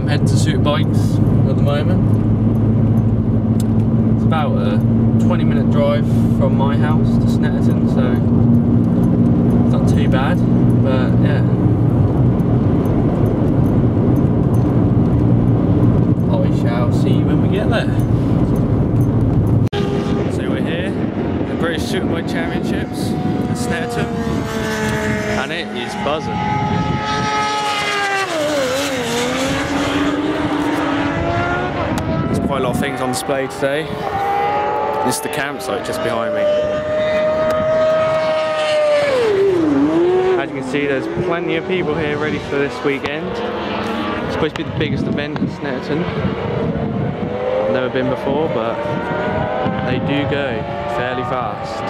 I'm heading to Superbikes at the moment. It's about a 20-minute drive from my house to Snetterton, so it's not too bad, but yeah. I shall see you when we get there. So we're here, the British Superbike Championships at Snetterton, and it is buzzing. Quite a lot of things on display today. This is the campsite just behind me. As you can see, there's plenty of people here ready for this weekend. It's supposed to be the biggest event in Snetterton. I've never been before, but they do go fairly fast.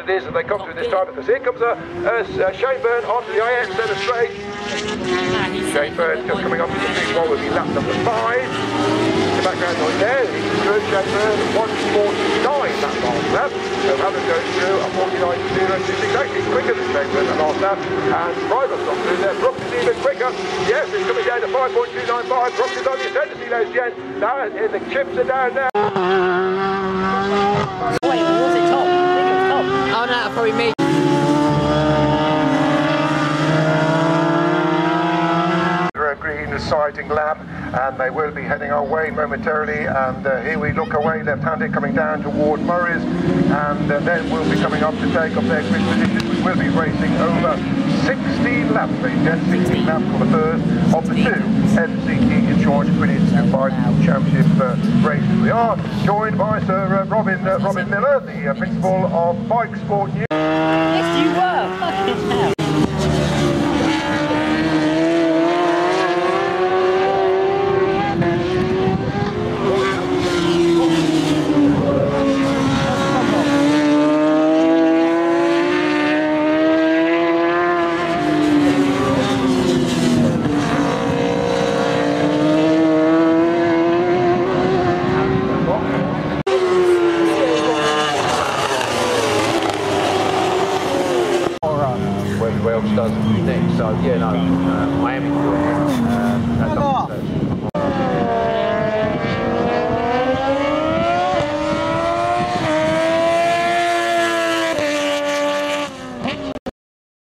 As they come through this time, because here comes a Byrne onto the IX centre straight. Byrne just coming up to the big wall with lap number 5. The background noise there, good. Byrne 1:49 that last lap. So Alan goes through a 49.06, exactly quicker than Byrne that last lap. And Bridewell's gone through there. Brookes is even quicker. Yes, it's coming down to 5.295. Brookes is on the ascendancy, ladies and gents. Now the chips are down now. Wait, was it top? Oh no, probably me. Green sighting lap, and they will be heading our way momentarily. And here we look away, left-handed coming down toward Murray's, and then we'll be coming up to take up their grid positions. We will be racing over 16 laps, ladies and gents, 16 laps for the first of the two MCE British Superbikes Championship races. We are joined by Sir Robin Miller, the principal of Bike Sport News. Yes, you were. Fucking hell.